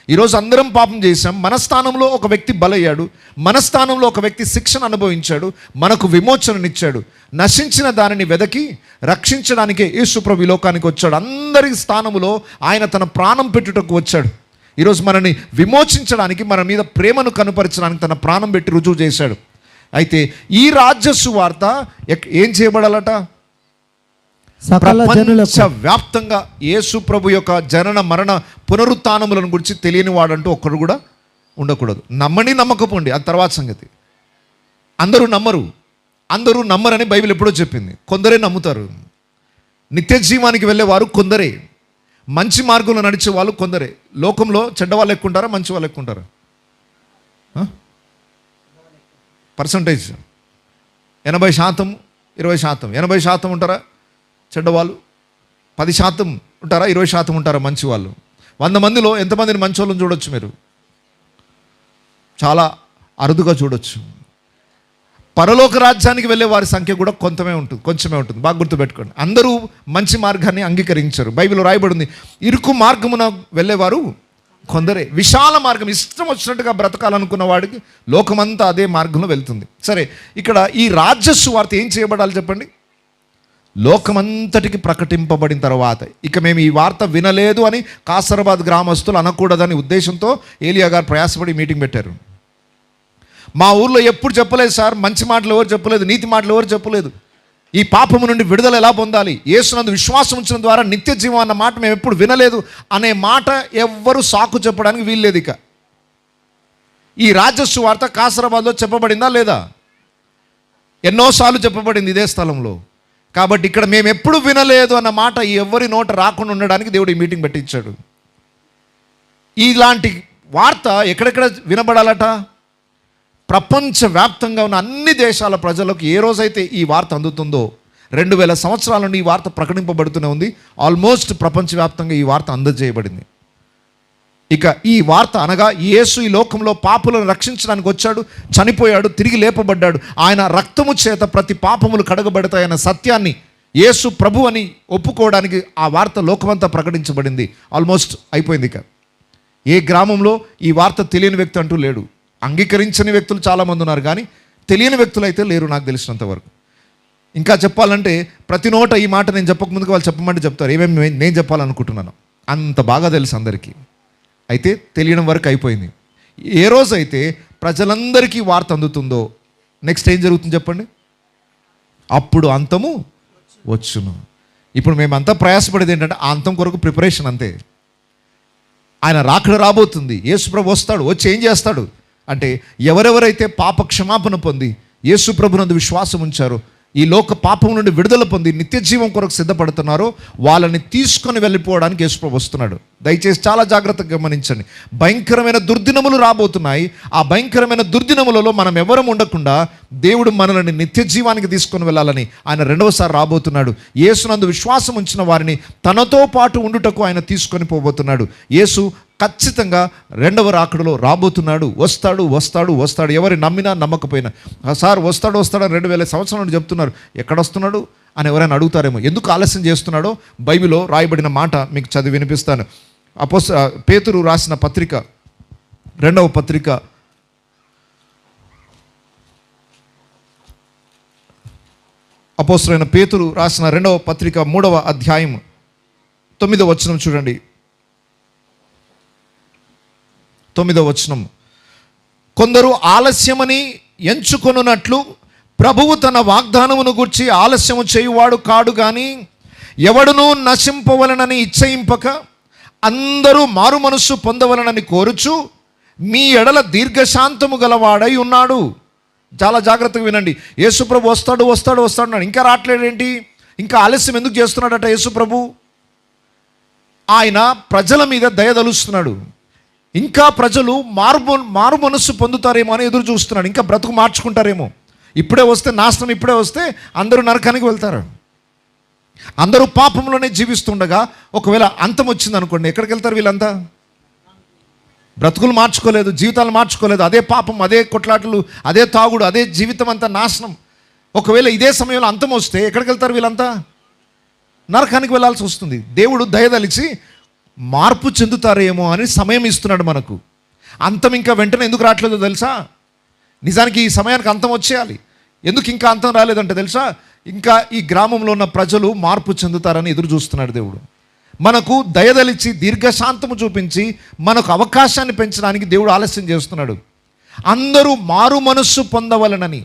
ఈరోజు అందరం పాపం చేశాం. మన స్థానంలో ఒక వ్యక్తి బలయ్యాడు, మన స్థానంలో ఒక వ్యక్తి శిక్షణ అనుభవించాడు, మనకు విమోచననిచ్చాడు. నశించిన దానిని వెదకి రక్షించడానికే యేసు ప్రభు ఈ లోకానికి వచ్చాడు. అందరి స్థానములో ఆయన తన ప్రాణం పెట్టుటకు వచ్చాడు. ఈరోజు మనని విమోచించడానికి, మన మీద ప్రేమను కనుపరచడానికి తన ప్రాణం పెట్టి రుజువు చేశాడు. అయితే ఈ రాజ్య సువార్త ఏం చేయబడాలట? ప్రపంచ వ్యాప్తంగా యేసు ప్రభు యొక్క జనన మరణ పునరుత్థానములను గురించి తెలియని వాడంటూ ఒక్కడు కూడా ఉండకూడదు. నమ్మని నమ్మకపోండి, అది తర్వాత సంగతి. అందరూ నమ్మరని బైబిల్ ఎప్పుడో చెప్పింది. కొందరే నమ్ముతారు. నిత్య జీవానికి వెళ్ళేవారు కొందరే, మంచి మార్గంలో నడిచే వాళ్ళు కొందరే. లోకంలో చెడ్డవాళ్ళు ఎక్కువ ఉంటారా, మంచి వాళ్ళు ఎక్కువ ఉంటారా? పర్సంటేజ్ 80%, 20%. 80% ఉంటారా చెడ్డవాళ్ళు? 10% ఉంటారా? 20% ఉంటారా మంచి వాళ్ళు? 100 మందిలో ఎంతమందిని మంచి వాళ్ళని చూడొచ్చు మీరు? చాలా అరుదుగా చూడొచ్చు. పరలోక రాజ్యానికి వెళ్ళే వారి సంఖ్య కూడా కొంచెమే ఉంటుంది. బాగా గుర్తుపెట్టుకోండి. అందరూ మంచి మార్గాన్ని అంగీకరించరు. బైబిల్లో రాయబడి ఉంది, ఇరుకు మార్గమున వెళ్ళేవారు కొందరే. విశాల మార్గం, ఇష్టం వచ్చినట్టుగా బ్రతకాలనుకున్న వాడికి లోకమంతా అదే మార్గంలో వెళ్తుంది. సరే, ఇక్కడ ఈ రాజ్య సువార్త ఏం చేయబడాలి చెప్పండి? లోకమంతటికి ప్రకటింపబడిన తర్వాత ఇక మేము ఈ వార్త వినలేదు అని కాసరాబాద్ గ్రామస్తులు అనకూడదని ఉద్దేశంతో ఏలియా గారు ప్రయాసపడి మీటింగ్ పెట్టారు. మా ఊర్లో ఎప్పుడు చెప్పలేదు సార్, మంచి మాటలు ఎవరు చెప్పలేదు, నీతి మాటలు ఎవరు చెప్పలేదు, ఈ పాపము నుండి విడుదల ఎలా పొందాలి, యేసునందు విశ్వాసం ఉంచడం ద్వారా నిత్య జీవం అన్న మాట మేము ఎప్పుడు వినలేదు అనే మాట ఎవ్వరు సాకు చెప్పడానికి వీల్లేదు. ఇక ఈ రాజ్య సువార్త కాసరాబాద్లో చెప్పబడిందా లేదా? ఎన్నోసార్లు చెప్పబడింది ఇదే స్థలంలో. కాబట్టి ఇక్కడ మేము ఎప్పుడు వినలేదు అన్న మాట ఎవరి నోట రాకుండా ఉండడానికి దేవుడు ఈ మీటింగ్ పెట్టించాడు. ఇలాంటి వార్త ఎక్కడెక్కడ వినబడాలట? ప్రపంచవ్యాప్తంగా ఉన్న అన్ని దేశాల ప్రజలకు ఏ రోజైతే ఈ వార్త అందుతుందో, 2000 సంవత్సరాల నుండి ఈ వార్త ప్రకటింపబడుతూనే ఉంది. ఆల్మోస్ట్ ప్రపంచవ్యాప్తంగా ఈ వార్త అందజేయబడింది. ఇక ఈ వార్త అనగా యేసు ఈ లోకంలో పాపులను రక్షించడానికి వచ్చాడు, చనిపోయాడు, తిరిగి లేపబడ్డాడు, ఆయన రక్తము చేత ప్రతి పాపములు కడగబడతాయన్న సత్యాన్ని యేసు ప్రభు అని ఒప్పుకోవడానికి ఆ వార్త లోకమంతా ప్రకటించబడింది. ఆల్మోస్ట్ అయిపోయింది. ఇక ఏ గ్రామంలో ఈ వార్త తెలియని వ్యక్తి అంటూ లేడు. అంగీకరించని వ్యక్తులు చాలామంది ఉన్నారు, కానీ తెలియని వ్యక్తులు అయితే లేరు నాకు తెలిసినంత వరకు. ఇంకా చెప్పాలంటే ప్రతి నోట ఈ మాట నేను చెప్పకముందుకు వాళ్ళు చెప్పమంటే చెప్తారు ఏమేమి నేను చెప్పాలనుకుంటున్నాను. అంత బాగా తెలుసు అందరికీ. అయితే తెలియడం వరకు అయిపోయింది. ఏ రోజైతే ప్రజలందరికీ వార్త అందుతుందో నెక్స్ట్ ఏం జరుగుతుంది చెప్పండి? అప్పుడు అంతము వచ్చును. ఇప్పుడు మేమంతా ప్రయాసపడేది ఏంటంటే ఆ అంతం కొరకు ప్రిపరేషన్ అంతే. ఆయన రాకడ రాబోతుంది, యేసుప్రభు వస్తాడు, వచ్చి ఏం చేస్తాడు అంటే ఎవరెవరైతే పాప క్షమాపణ పొంది యేసుప్రభునందు విశ్వాసం ఉంచారో, ఈ లోక పాపం నుండి విడుదల పొంది నిత్య జీవం కొరకు సిద్ధపడుతున్నారో వాళ్ళని తీసుకొని వెళ్ళిపోవడానికి యేసుప్రభు వస్తున్నాడు. దయచేసి చాలా జాగ్రత్తగా గమనించండి. భయంకరమైన దుర్దినములు రాబోతున్నాయి. ఆ భయంకరమైన దుర్దినములలో మనం ఎవరం ఉండకుండా దేవుడు మనల్ని నిత్య జీవానికి తీసుకొని వెళ్ళాలని ఆయన రెండవసారి రాబోతున్నాడు. యేసునందు విశ్వాసం ఉంచిన వారిని తనతో పాటు ఉండుటకు ఆయన తీసుకొని పోబోతున్నాడు. యేసు ఖచ్చితంగా రెండవ రాకడలో రాబోతున్నాడు. వస్తాడు. ఎవరు నమ్మినా నమ్మకపోయినా, సార్ వస్తాడు అని 2000 సంవత్సరాల నుండి చెప్తున్నారు, ఎక్కడొస్తున్నాడు అని ఎవరైనా అడుగుతారేమో. ఎందుకు ఆలస్యం చేస్తున్నాడో బైబిల్లో రాయబడిన మాట మీకు చదివి వినిపిస్తాను. పేతురు రాసిన పత్రిక, 2వ పత్రిక, అపోస్తలుడైన పేతురు రాసిన 2వ పత్రిక 3వ అధ్యాయం 9వ వచనం చూడండి. 9వ వచనం, కొందరు ఆలస్యమని ఎంచుకొనున్నట్లు ప్రభువు తన వాగ్దానమును గూర్చి ఆలస్యము చేయువాడు కాడు గాని ఎవడునూ నశింపవలనని ఇచ్చయింపక అందరూ మారు మనస్సు పొందవలనని కోరుచు మీ ఎడల దీర్ఘశాంతము గలవాడై ఉన్నాడు. చాలా జాగ్రత్తగా వినండి. యేసుప్రభు వస్తాడు వస్తాడు వస్తాడు అన్నాడు, ఇంకా రావట్లేడేంటి? ఇంకా ఆలస్యం ఎందుకు చేస్తున్నాడట యేసుప్రభు? ఆయన ప్రజల మీద దయదలుస్తున్నాడు. ఇంకా ప్రజలు మారు మనస్సు పొందుతారేమో అని ఎదురు చూస్తున్నాడు. ఇంకా బ్రతుకు మార్చుకుంటారేమో. ఇప్పుడే వస్తే నాశనం, ఇప్పుడే వస్తే అందరూ నరకానికి వెళ్తారు. అందరూ పాపంలోనే జీవిస్తుండగా ఒకవేళ అంతం వచ్చింది అనుకోండి, ఎక్కడికి వెళ్తారు వీళ్ళంతా? బ్రతుకులు మార్చుకోలేదు, జీవితాలు మార్చుకోలేదు, అదే పాపం, అదే కొట్లాటలు, అదే తాగుడు, అదే జీవితం అంతా నాశనం. ఒకవేళ ఇదే సమయంలో అంతం వస్తే ఎక్కడికి వెళ్తారు వీళ్ళంతా? నరకానికి వెళ్ళాల్సి వస్తుంది. దేవుడు దయదలిచి మార్పు చెందుతారేమో అని సమయం ఇస్తున్నాడు మనకు. అంతం ఇంకా వెంటనే ఎందుకు రావట్లేదో తెలుసా? నిజానికి ఈ సమయానికి అంతం వచ్చేయాలి. ఎందుకు ఇంకా అంతం రాలేదంటే తెలుసా? ఇంకా ఈ గ్రామంలో ఉన్న ప్రజలు మార్పు చెందుతారని ఎదురు చూస్తున్నాడు దేవుడు. మనకు దయదలిచి దీర్ఘశాంతము చూపించి మనకు అవకాశాన్ని పెంచడానికి దేవుడు ఆలస్యం చేస్తున్నాడు. అందరూ మారు మనస్సు పొందవలనని,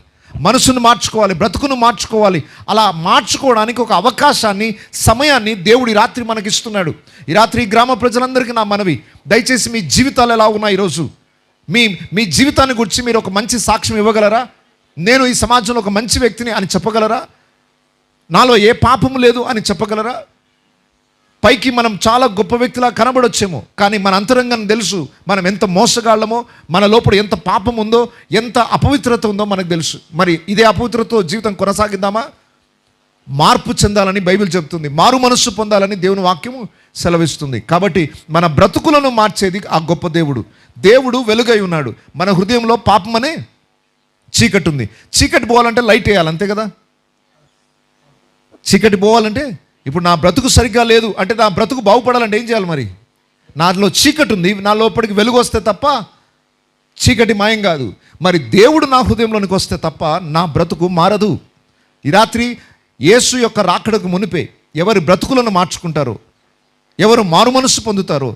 మనసును మార్చుకోవాలి, బ్రతుకును మార్చుకోవాలి. అలా మార్చుకోవడానికి ఒక అవకాశాన్ని, సమయాన్ని దేవుడు ఈ రాత్రి మనకిస్తున్నాడు. ఈ రాత్రి గ్రామ ప్రజలందరికీ నా మనవి, దయచేసి మీ జీవితాలు ఎలా ఉన్నాయి ఈరోజు? మీ జీవితాన్ని గురించి మీరు ఒక మంచి సాక్ష్యం ఇవ్వగలరా? నేను ఈ సమాజంలో ఒక మంచి వ్యక్తిని అని చెప్పగలరా? నాలో ఏ పాపము లేదు అని చెప్పగలరా? పైకి మనం చాలా గొప్ప వ్యక్తిలా కనబడొచ్చేమో, కానీ మన అంతరంగం తెలుసు మనం ఎంత మోసగాళ్ళమో, మన లోపల ఎంత పాపం ఉందో, ఎంత అపవిత్రత ఉందో మనకు తెలుసు. మరి ఇదే అపవిత్రతతో జీవితం కొనసాగిద్దామా? మార్పు చెందాలని బైబిల్ చెప్తుంది, మారు మనస్సు పొందాలని దేవుని వాక్యము సెలవిస్తుంది. కాబట్టి మన బ్రతుకులను మార్చేది ఆ గొప్ప దేవుడు. దేవుడు వెలుగై ఉన్నాడు. మన హృదయంలో పాపం అనే చీకటి ఉంది. చీకటి పోవాలంటే లైట్ వేయాలి, అంతే కదా? చీకటి పోవాలంటే, ఇప్పుడు నా బ్రతుకు సరిగ్గా లేదు అంటే, నా బ్రతుకు బాగుపడాలంటే ఏం చేయాలి? మరి నాలో చీకటి ఉంది, నా లోపలికి వెలుగు వస్తే తప్ప చీకటి మాయం కాదు. మరి దేవుడు నా హృదయంలోనికి వస్తే తప్ప నా బ్రతుకు మారదు. ఈ రాత్రి యేసు యొక్క రాకడకు మునిపే ఎవరి బ్రతుకులను మార్చుకుంటారో, ఎవరు మారు మనస్సు పొందుతారో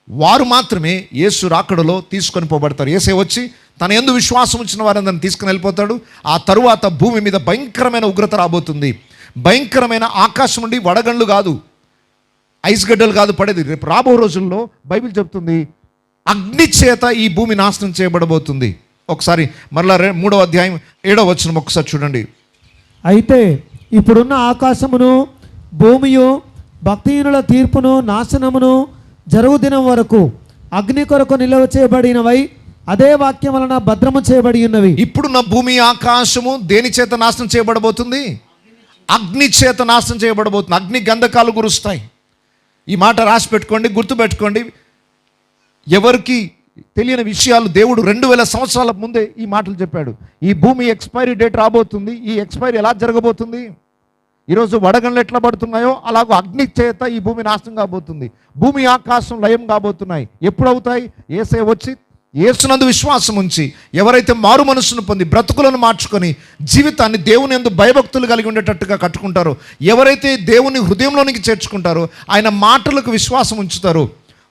వారు మాత్రమే యేసు రాకడలో తీసుకొని పోబడతారు. యేసే వచ్చి తన యందు విశ్వాసం ఉంచిన వారందరిని తీసుకుని వెళ్ళిపోతాడు. ఆ తరువాత భూమి మీద భయంకరమైన ఉగ్రత రాబోతుంది. భయంకరమైన ఆకాశం నుండి వడగండ్లు కాదు, ఐస్ గడ్డలు కాదు పడేది. రేపు రాబో రోజుల్లో బైబిల్ చెప్తుంది అగ్ని చేత ఈ భూమి నాశనం చేయబడబోతుంది. ఒకసారి మరలా 3వ అధ్యాయం 7వ వచనం ఒకసారి చూడండి. అయితే ఇప్పుడున్న ఆకాశమును భూమియు భక్తిహీనుల తీర్పును నాశనమును జరుగు దినం వరకు అగ్ని కొరకు నిల్వ చేయబడినవై అదే వాక్యం వలన భద్రము చేయబడి ఉన్నవి. ఇప్పుడున్న భూమి ఆకాశము దేని చేత నాశనం చేయబడబోతుంది? అగ్ని చేత నాశనం చేయబడబోతుంది. అగ్ని గంధకాలు కురుస్తాయి. ఈ మాట రాసి పెట్టుకోండి, గుర్తుపెట్టుకోండి. ఎవరికి తెలియని విషయాలు దేవుడు 2000 సంవత్సరాల ముందే ఈ మాటలు చెప్పాడు. ఈ భూమి ఎక్స్పైరీ డేట్ రాబోతుంది. ఈ ఎక్స్పైరీ ఎలా జరగబోతుంది? ఈరోజు వడగండ్లు ఎట్లా పడుతున్నాయో అలాగో అగ్ని చేత ఈ భూమి నాశనం కాబోతుంది. భూమి ఆకాశం లయం కాబోతున్నాయి. ఎప్పుడు అవుతాయి? యేసే వచ్చి యేసునందు విశ్వాసం ఉంచి ఎవరైతే మారు మనస్సును పొంది బ్రతుకులను మార్చుకొని జీవితాన్ని దేవుని యందు భయభక్తులు కలిగి ఉండేటట్టుగా కట్టుకుంటారో, ఎవరైతే దేవుని హృదయంలోనికి చేర్చుకుంటారో, ఆయన మాటలకు విశ్వాసం ఉంచుతారో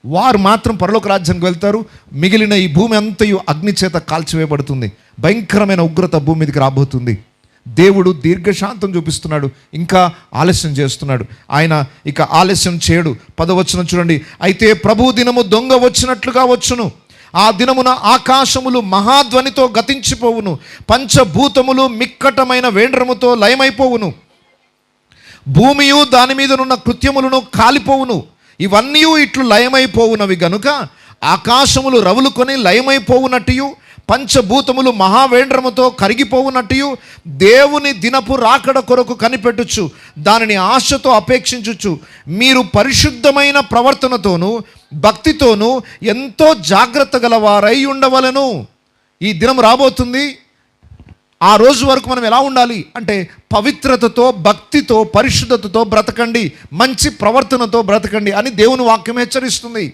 వారు మాత్రం పరలోక రాజ్యానికి వెళ్తారు. మిగిలిన ఈ భూమి అంతయు అగ్ని చేత కాల్చివేయబడుతుంది. భయంకరమైన ఉగ్రత భూమి మీదకి రాబోతుంది. దేవుడు దీర్ఘశాంతం చూపిస్తున్నాడు, ఇంకా ఆలస్యం చేస్తున్నాడు. ఆయన ఇక ఆలస్యం చేయడు. 10వ వచనం చూడండి. అయితే ప్రభు దినము దొంగ వచ్చినట్లుగా వచ్చును. ఆ దినమున ఆకాశములు మహాధ్వనితో గతించిపోవును, పంచభూతములు మిక్కటమైన వేండ్రముతో లయమైపోవును, భూమియు దాని మీదనున్న కృత్యములను కాలిపోవును. ఇవన్నీ ఇట్లు లయమైపోవునవి గనుక ఆకాశములు రవులుకొని లయమైపోవునట్టు, పంచభూతములు మహావేండ్రముతో కరిగిపోవునట్టు దేవుని దినపు రాకడ కొరకు కనిపెట్టుచు దానిని ఆశతో అపేక్షించుచు మీరు పరిశుద్ధమైన ప్రవర్తనతోనూ భక్తితోనూ ఎంతో జాగ్రత్త గలవారై ఉండవలెను. ఈ దినం రాబోతుంది. ఆ రోజు వరకు మనం ఎలా ఉండాలి అంటే పవిత్రతతో, భక్తితో, పరిశుద్ధతతో బ్రతకండి, మంచి ప్రవర్తనతో బ్రతకండి అని దేవుని వాక్యం హెచ్చరిస్తుంది.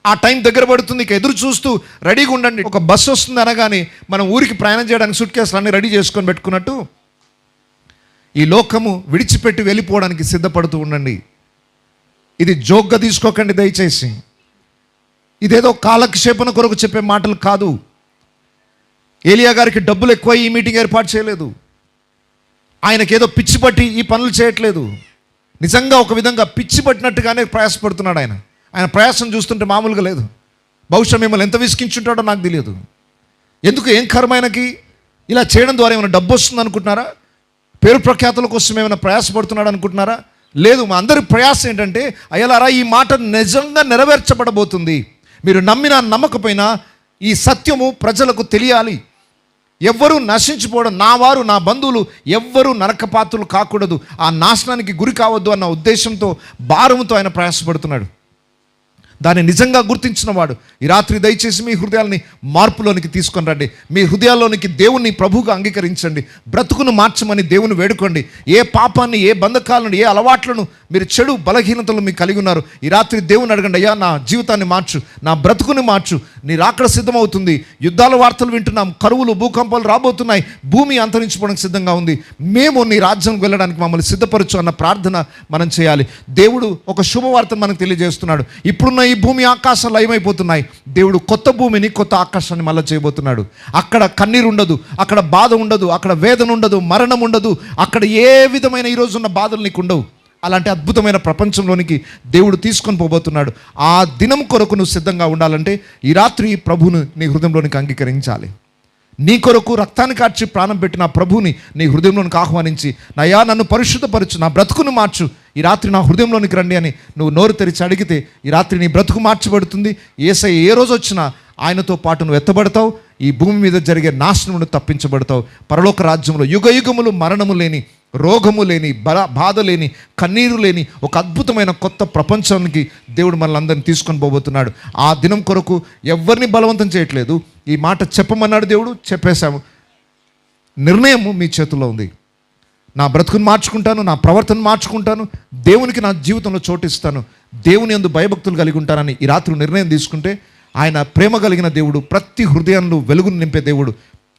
ఆ టైం దగ్గర పడుతుంది. ఇక ఎదురు చూస్తూ రెడీగా ఉండండి. ఒక బస్సు వస్తుంది అనగానే మనం ఊరికి ప్రయాణం చేయడానికి సూట్ కేసులు అన్నీ రెడీ చేసుకొని పెట్టుకున్నట్టు ఈ లోకము విడిచిపెట్టి వెళ్ళిపోవడానికి సిద్ధపడుతూ ఉండండి. ఇది జోక్గా తీసుకోకండి దయచేసి. ఇదేదో కాలక్షేపణ కొరకు చెప్పే మాటలు కాదు. ఏలియా గారికి డబ్బులు ఎక్కువ ఈ మీటింగ్ ఏర్పాటు చేయలేదు. ఆయనకేదో పిచ్చి పట్టి ఈ పనులు చేయట్లేదు. నిజంగా ఒక విధంగా పిచ్చి పట్టినట్టుగానే ప్రయాసపడుతున్నాడు ఆయన ప్రయాసం చూస్తుంటే మామూలుగా లేదు. బహుశా మిమ్మల్ని ఎంత విసికించుంటాడో నాకు తెలియదు. ఎందుకు, ఏం కర్మ ఆయనకి? ఇలా చేయడం ద్వారా ఏమైనా డబ్బు వస్తుంది అనుకుంటున్నారా? పేరు ప్రఖ్యాతుల కోసం ఏమైనా ప్రయాసపడుతున్నాడు అనుకుంటున్నారా? లేదు. మా అందరి ప్రయాసం ఏంటంటే, అయ్యలారా ఈ మాట నిజంగా నెరవేర్చబడబోతుంది. మీరు నమ్మినా నమ్మకపోయినా ఈ సత్యము ప్రజలకు తెలియాలి. ఎవ్వరూ నశించిపోవడం, నా వారు నా బంధువులు ఎవ్వరూ నరకపాత్రులు కాకూడదు, ఆ నాశనానికి గురి కావద్దు అన్న ఉద్దేశంతో, భారముతో ఆయన ప్రయాసపడుతున్నాడు. దాన్ని నిజంగా గుర్తించిన వాడు ఈ రాత్రి దయచేసి మీ హృదయాల్ని మార్పులోనికి తీసుకొని రండి. మీ హృదయాల్లోనికి దేవుణ్ణి ప్రభువుగా అంగీకరించండి. బ్రతుకును మార్చమని దేవుని వేడుకోండి. ఏ పాపాన్ని, ఏ బంధకాలను, ఏ అలవాట్లను, మీరు చెడు బలహీనతలు మీకు కలిగి ఉన్నారు, ఈ రాత్రి దేవుని అడగండి. అయ్యా, నా జీవితాన్ని మార్చు, నా బ్రతుకుని మార్చు. నీ రాకడ సిద్ధమవుతుంది. యుద్ధాల వార్తలు వింటున్నాం, కరువులు, భూకంపాలు రాబోతున్నాయి, భూమి అంతరించిపోవడానికి సిద్ధంగా ఉంది. మేము నీ రాజ్యంకి వెళ్ళడానికి మమ్మల్ని సిద్ధపరచు అన్న ప్రార్థన మనం చేయాలి. దేవుడు ఒక శుభవార్తను మనకు తెలియజేస్తున్నాడు. ఇప్పుడున్న ఈ భూమి ఆకాశాలు లయమైపోతున్నాయి. దేవుడు కొత్త భూమిని, కొత్త ఆకాశాన్ని మళ్ళీ చేయబోతున్నాడు. అక్కడ కన్నీరు ఉండదు, అక్కడ బాధ ఉండదు, అక్కడ వేదన ఉండదు, మరణం ఉండదు. అక్కడ ఏ విధమైన ఈరోజున్న బాధలు నీకు ఉండవు. అలాంటి అద్భుతమైన ప్రపంచంలోనికి దేవుడు తీసుకొని పోబోతున్నాడు. ఆ దినం కొరకు నువ్వు సిద్ధంగా ఉండాలంటే ఈ రాత్రి ప్రభువును నీ హృదయంలోనికి అంగీకరించాలి. నీ కొరకు రక్తాన్ని కార్చి ప్రాణం పెట్టిన ప్రభువుని నీ హృదయంలోనికి ఆహ్వానించి, నయ్యా నన్ను పరిశుద్ధపరచు, నా బ్రతుకును మార్చు, ఈ రాత్రి నా హృదయంలోనికి రండి అని నువ్వు నోరు తెరిచి అడిగితే ఈ రాత్రి నీ బ్రతుకు మార్చబడుతుంది. యేసయ్య ఏ రోజు వచ్చినా ఆయనతో పాటు నువ్వు ఎత్తబడతావు. ఈ భూమి మీద జరిగే నాశనమును తప్పించబడతావు. పరలోక రాజ్యంలో యుగయుగములు మరణము లేని, రోగము లేని, బాధ లేని, కన్నీరు లేని ఒక అద్భుతమైన కొత్త ప్రపంచానికి దేవుడు మనల్ని అందరినీ తీసుకొని పోబోతున్నాడు. ఆ దినం కొరకు ఎవరిని బలవంతం చేయట్లేదు. ఈ మాట చెప్పమన్నాడు దేవుడు, చెప్పేశాము. నిర్ణయం మీ చేతుల్లో ఉంది. నా బ్రతుకుని మార్చుకుంటాను, నా ప్రవర్తన మార్చుకుంటాను, దేవునికి నా జీవితంలో చోటిస్తాను, దేవుని యందు భయభక్తులు కలిగి ఉంటానని ఈ రాత్రి నిర్ణయం తీసుకుంటే, ఆయన ప్రేమ కలిగిన దేవుడు, ప్రతి హృదయంలో వెలుగును నింపే దేవుడు,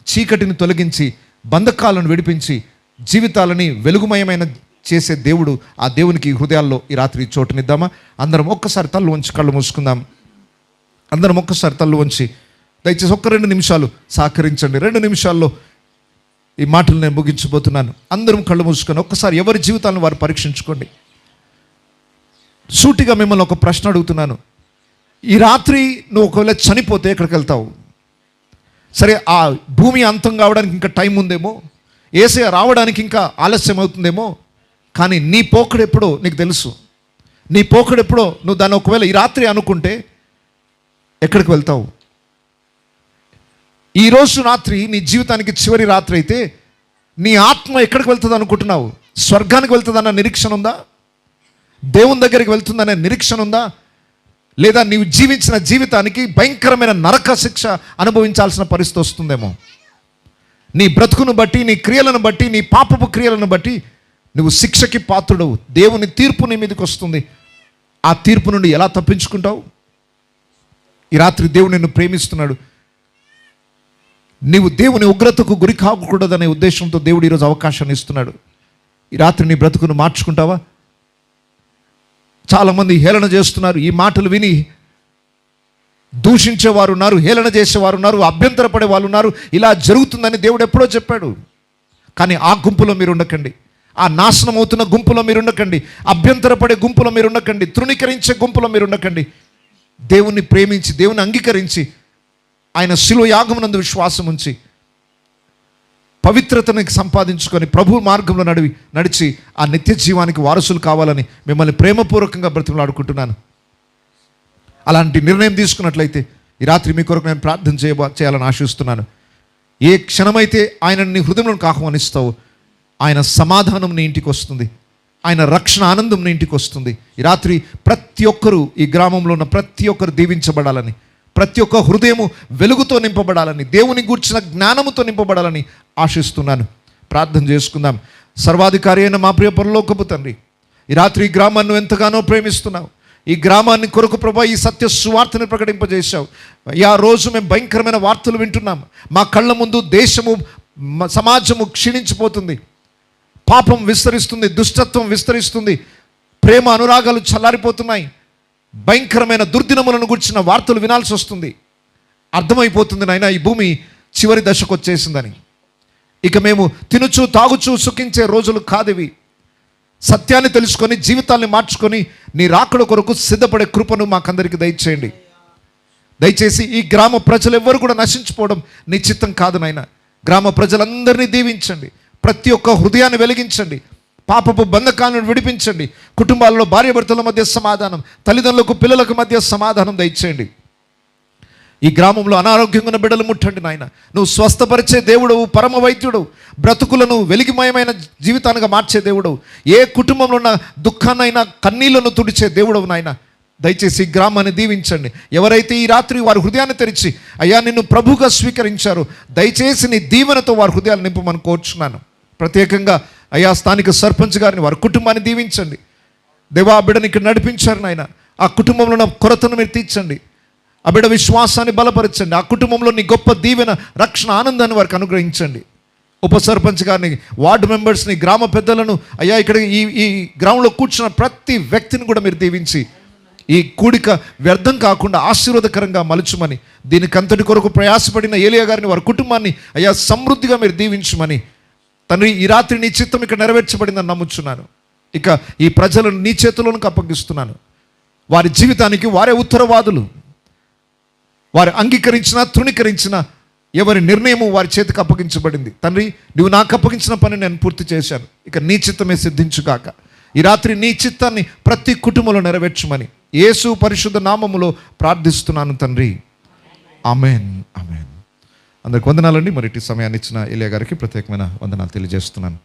చీకటిని తొలగించి బంధకాలను విడిపించి జీవితాలని వెలుగుమయమైన చేసే దేవుడు. ఆ దేవునికి హృదయాల్లో ఈ రాత్రి చోటునిద్దామా? అందరం ఒక్కసారి తల్లు వంచి కళ్ళు మూసుకుందాం. అందరం ఒక్కసారి తల్లు వంచి దయచేసి 2 నిమిషాలు సహకరించండి. 2 నిమిషాల్లో ఈ మాటలు నేను ముగించబోతున్నాను. అందరం కళ్ళు మూసుకొని ఒక్కసారి ఎవరి జీవితాలను వారు పరీక్షించుకోండి. సూటిగా మిమ్మల్ని ఒక ప్రశ్న అడుగుతున్నాను. ఈ రాత్రి నువ్వు ఒకవేళ చనిపోతే ఎక్కడికి వెళ్తావు? సరే, ఆ భూమి అంతం కావడానికి ఇంకా టైం ఉందేమో, యేసయ్య రావడానికి ఇంకా ఆలస్యం అవుతుందేమో, కానీ నీ పోకడు ఎప్పుడో నీకు తెలుసు. నీ పోకడు ఎప్పుడో నువ్వు దాన్ని ఒకవేళ ఈ రాత్రి అనుకుంటే ఎక్కడికి వెళ్తావు? ఈరోజు రాత్రి నీ జీవితానికి చివరి రాత్రి అయితే నీ ఆత్మ ఎక్కడికి వెళ్తుంది అనుకుంటున్నావు? స్వర్గానికి వెళ్తుందన్న నిరీక్షణ ఉందా? దేవుని దగ్గరికి వెళ్తుందనే నిరీక్షణ ఉందా? లేదా నీవు జీవించిన జీవితానికి భయంకరమైన నరక శిక్ష అనుభవించాల్సిన పరిస్థితి వస్తుందేమో? నీ బ్రతుకును బట్టి, నీ క్రియలను బట్టి, నీ పాపపు క్రియలను బట్టి నువ్వు శిక్షకి పాత్రుడవు. దేవుని తీర్పు నీ మీదకి వస్తుంది. ఆ తీర్పు నుండి ఎలా తప్పించుకుంటావు? ఈ రాత్రి దేవుడు నిన్ను ప్రేమిస్తున్నాడు. నీవు దేవుని ఉగ్రతకు గురి కాకూడదనే ఉద్దేశంతో దేవుడు ఈరోజు అవకాశాన్ని ఇస్తున్నాడు. ఈ రాత్రి నీ బ్రతుకును మార్చుకుంటావా? చాలామంది హేళన చేస్తున్నారు. ఈ మాటలు విని దూషించేవారు ఉన్నారు, హేళన చేసేవారు ఉన్నారు, అభ్యంతరపడే వాళ్ళు ఉన్నారు. ఇలా జరుగుతుందని దేవుడు ఎప్పుడో చెప్పాడు. కానీ ఆ గుంపులో మీరు ఉండకండి. ఆ నాశనం అవుతున్న గుంపులో మీరు ఉండకండి. అభ్యంతరపడే గుంపులో మీరు ఉండకండి. తృణీకరించే గుంపులో మీరు ఉండకండి. దేవుణ్ణి ప్రేమించి, దేవుని అంగీకరించి, ఆయన శిలువ యాగమునందు విశ్వాసం ఉంచి పవిత్రతను సంపాదించుకొని ప్రభు మార్గంలో నడిచి ఆ నిత్య జీవానికి వారసులు కావాలని మిమ్మల్ని ప్రేమపూర్వకంగా బ్రతిమలాడుకుంటున్నాను. అలాంటి నిర్ణయం తీసుకున్నట్లయితే ఈ రాత్రి మీ కొరకు నేను ప్రార్థన చేయాలని ఆశిస్తున్నాను. ఏ క్షణమైతే ఆయన నీ హృదయంలోకి ఆహ్వానిస్తావో ఆయన సమాధానం నీ ఇంటికి వస్తుంది. ఆయన రక్షణ ఆనందం నీ ఇంటికి వస్తుంది. ఈ రాత్రి ప్రతి ఒక్కరూ, ఈ గ్రామంలో ఉన్న ప్రతి ఒక్కరు దీవించబడాలని, ప్రతి ఒక్క హృదయము వెలుగుతో నింపబడాలని, దేవుని గూర్చిన జ్ఞానముతో నింపబడాలని ఆశిస్తున్నాను. ప్రార్థన చేసుకుందాం. సర్వాధికారి అయిన మా ప్రియ పరలోకపు తండ్రి, ఈ రాత్రి ఈ గ్రామాన్ని ఎంతగానో ప్రేమిస్తున్నావు. ఈ గ్రామాన్ని కొరకు ప్రభా ఈ సత్య సువార్తని ప్రకటింపజేశావు. ఆ రోజు మేము భయంకరమైన వార్తలు వింటున్నాం. మా కళ్ళ ముందు దేశము, సమాజము క్షీణించిపోతుంది, పాపం విస్తరిస్తుంది, దుష్టత్వం విస్తరిస్తుంది, ప్రేమ అనురాగాలు చల్లారిపోతున్నాయి. భయంకరమైన దుర్దినములను గురించిన వార్తలు వినాల్సి వస్తుంది. అర్థమైపోతుంది నాయన, ఈ భూమి చివరి దశకు వచ్చేసిందని. ఇక మేము తినుచు తాగుచు సుఖించే రోజులు కాదివి. సత్యాన్ని తెలుసుకొని జీవితాన్ని మార్చుకొని నీ రాకడ కొరకు సిద్ధపడే కృపను మాకందరికి దయచేయండి. దయచేసి ఈ గ్రామ ప్రజలు ఎవ్వరు కూడా నశించిపోవడం నీ చిత్తం కాదు నాయన. గ్రామ ప్రజలందరినీ దీవించండి. ప్రతి ఒక్క హృదయాన్ని వెలిగించండి. పాపపు బంధకాలను విడిపించండి. కుటుంబాలలో భార్యాభర్తల మధ్య సమాధానం, తల్లిదండ్రులకు పిల్లలకు మధ్య సమాధానం దయచేయండి. ఈ గ్రామంలో అనారోగ్యంగా ఉన్న బిడ్డలు ముట్టండి నాయన. నువ్వు స్వస్థపరిచే దేవుడవు, పరమ వైద్యుడు, బ్రతుకులను వెలిగిమయమైన జీవితాలుగా మార్చే దేవుడవు. ఏ కుటుంబంలో ఉన్న దుఃఖాన్నైనా కన్నీళ్లను తుడిచే దేవుడవు నాయన. దయచేసి ఈ గ్రామాన్ని దీవించండి. ఎవరైతే ఈ రాత్రి వారి హృదయాన్ని తెరిచి అయ్యా నిన్ను ప్రభుగా స్వీకరించారో దయచేసి నీ దీవెనతో వారి హృదయాలు నింపమని కోరుచున్నాను. ప్రత్యేకంగా అయ్యా స్థానిక సర్పంచ్ గారిని, వారి కుటుంబాన్ని దీవించండి. దేవా ఆ బిడ్డని ఇక్కడ నడిపించారు నాయన. ఆ కుటుంబంలో ఉన్న కొరతను మీరు తీర్చండి. ఆ బిడ్డ విశ్వాసాన్ని బలపరచండి. ఆ కుటుంబంలో నీ గొప్ప దీవెన, రక్షణ, ఆనందాన్ని వారికి అనుగ్రహించండి. ఉప సర్పంచ్ గారిని, వార్డు మెంబర్స్ని, గ్రామ పెద్దలను, అయ్యా ఇక్కడ ఈ గ్రామంలో కూర్చున్న ప్రతి వ్యక్తిని కూడా మీరు దీవించి ఈ కూడిక వ్యర్థం కాకుండా ఆశీర్వాదకరంగా మలుచుమని, దీనికంతటి కొరకు ప్రయాసపడిన ఏలియా గారిని, వారి కుటుంబాన్ని అయ్యా సమృద్ధిగా మీరు దీవించమని తండ్రి ఈ రాత్రి నీ చిత్తం ఇక్కడ నెరవేర్చబడిందని నమ్ముచున్నాను. ఇక ఈ ప్రజలను నీ చేతుల్లోనికి అప్పగిస్తున్నాను. వారి జీవితానికి వారే ఉత్తరవాదులు. వారు అంగీకరించినా తృణీకరించినా ఎవరి నిర్ణయము వారి చేతికి అప్పగించబడింది. తండ్రి నువ్వు నాకు అప్పగించిన పని నేను పూర్తి చేశాను. ఇక నీ చిత్తమే సిద్ధించుగాక. ఈ రాత్రి నీ చిత్తాన్ని ప్రతి కుటుంబంలో నెరవేర్చమని యేసు పరిశుద్ధ నామములో ప్రార్థిస్తున్నాను తండ్రి. ఆమేన్, ఆమేన్. అందరికి వందనాలండి. మరి ఇటు సమయాన్ని ఇచ్చిన ఏలియా గారికి ప్రత్యేకమైన వందనాలు తెలియజేస్తున్నాను.